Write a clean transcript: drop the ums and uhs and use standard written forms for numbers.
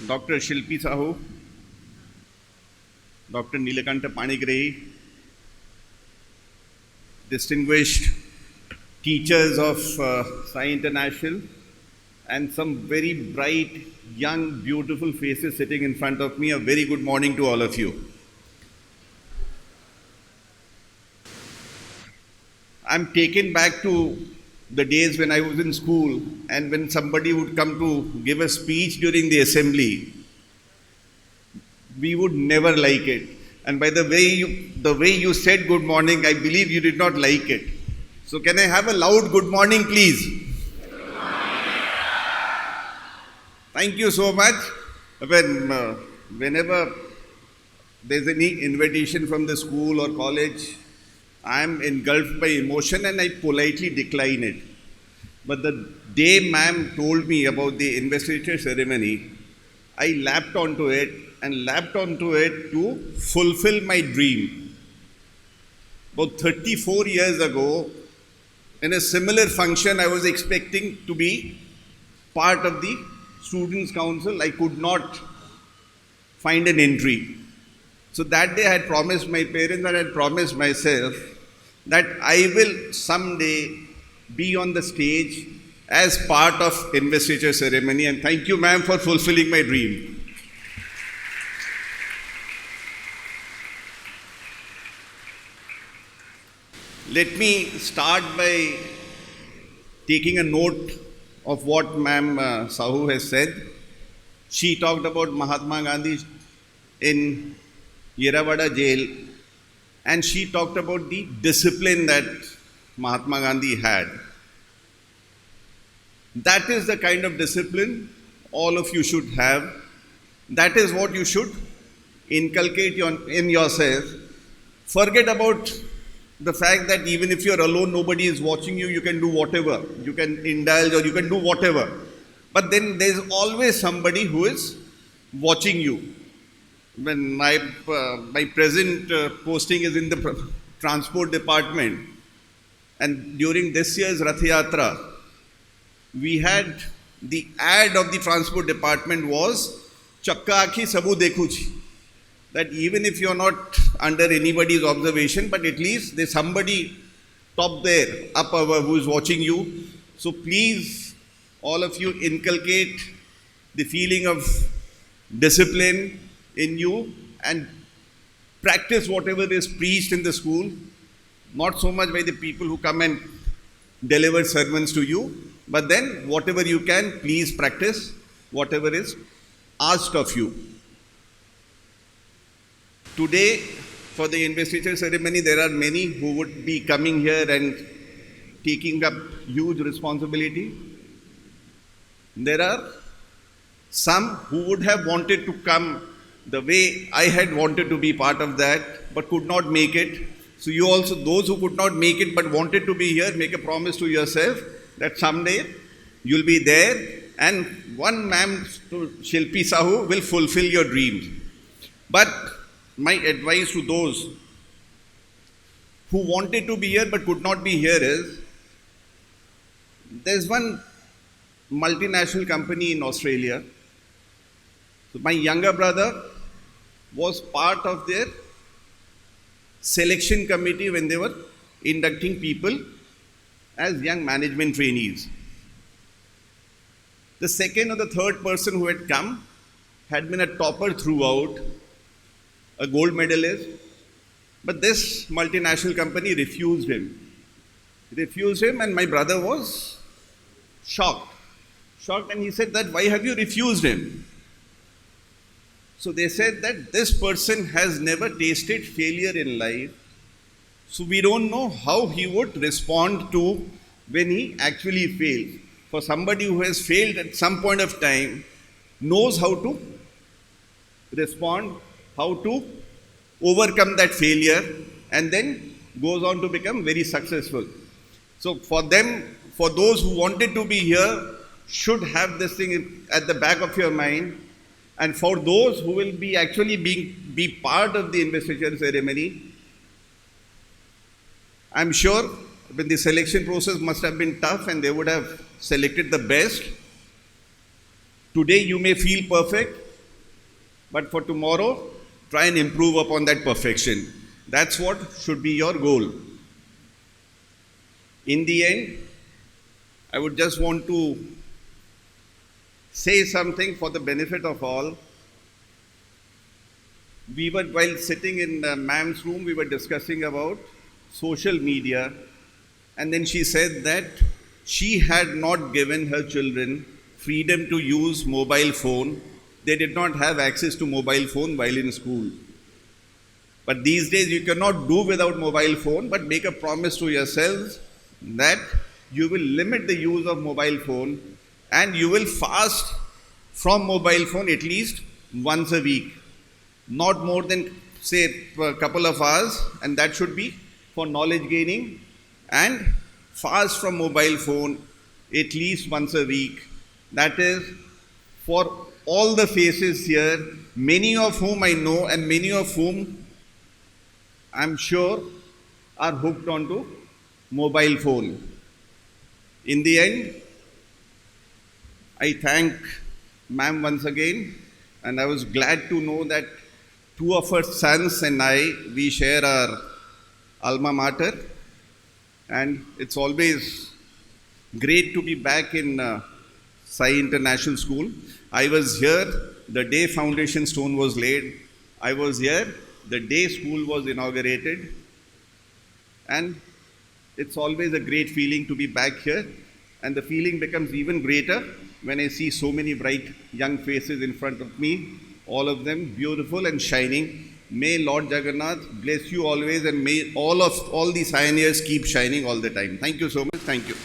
Dr. Shilpi Sahu, Dr. Nilakanta Panigrahi, distinguished teachers of SAI International, and some very bright, young, beautiful faces sitting in front of me. A very good morning to all of you. I'm taken back to the days when I was in school, and when somebody would come to give a speech during the assembly, we would never like it. And by the way you said good morning, I believe you did not like it. So can I have a loud good morning, please? Thank you so much. Whenever there's any invitation from the school or college, I am engulfed by emotion and I politely decline it. But the day ma'am told me about the investiture ceremony, I lapped onto it to fulfill my dream. About 34 years ago, in a similar function, I was expecting to be part of the Students' Council. I could not find an entry. So that day I had promised my parents and I had promised myself that I will someday be on the stage as part of Investiture Ceremony. And thank you, ma'am, for fulfilling my dream. Let me start by taking a note of what ma'am Sahu has said. She talked about Mahatma Gandhi in Yerawada jail, and she talked about the discipline that Mahatma Gandhi had. That is the kind of discipline all of you should have. That is what you should inculcate in yourself. Forget about the fact that even if you're alone, nobody is watching you, you can do whatever. You can indulge or you can do whatever. But then there's always somebody who is watching you. When my present posting is in the transport department, and during this year's Rath Yatra, we had the ad of the transport department was Chakka Akhi Sabu Dekhuchi. That even if you're not under anybody's observation, but at least there's somebody top there, up above, who is watching you. So please, all of you, inculcate the feeling of discipline in you and practice whatever is preached in the school, not so much by the people who come and deliver sermons to you, but then whatever you can, please practice whatever is asked of you. Today, for the investiture ceremony, there are many who would be coming here and taking up huge responsibility. There are some who would have wanted to come the way I had wanted to be part of that, but could not make it. So you also, those who could not make it but wanted to be here, make a promise to yourself that someday you'll be there, and one ma'am, Shilpi Sahu, will fulfill your dreams. But my advice to those who wanted to be here but could not be here is, there's one multinational company in Australia. So my younger brother was part of their selection committee when they were inducting people as young management trainees. The second or the third person who had come had been a topper throughout, a gold medalist, but this multinational company refused him. And my brother was shocked, and he said that, why have you refused him? So they said that this person has never tasted failure in life, so we don't know how he would respond to when he actually fails. For somebody who has failed at some point of time, knows how to respond, how to overcome that failure, and then goes on to become very successful. So for those who wanted to be here, should have this thing at the back of your mind. And for those who will be actually be part of the investiture ceremony, I'm sure when the selection process must have been tough and they would have selected the best. Today you may feel perfect, but for tomorrow, try and improve upon that perfection. That's what should be your goal. In the end, I would just want to say something for the benefit of all. While sitting in ma'am's room, we were discussing about social media, and then she said that she had not given her children freedom to use mobile phone. They did not have access to mobile phone while in school. But these days you cannot do without mobile phone, but make a promise to yourselves that you will limit the use of mobile phone and you will fast from mobile phone at least once a week. Not more than, say, a couple of hours, and that should be for knowledge gaining, and fast from mobile phone at least once a week. That is for all the faces here, many of whom I know and many of whom I'm sure are hooked onto mobile phone. In the end, I thank ma'am once again, and I was glad to know that two of her sons and I, we share our alma mater, and it's always great to be back in SAI International School. I was here the day foundation stone was laid. I was here the day school was inaugurated, and it's always a great feeling to be back here, and the feeling becomes even greater when I see so many bright young faces in front of me, all of them beautiful and shining. May Lord Jagannath bless you always, and may all these pioneers keep shining all the time. Thank you so much. Thank you.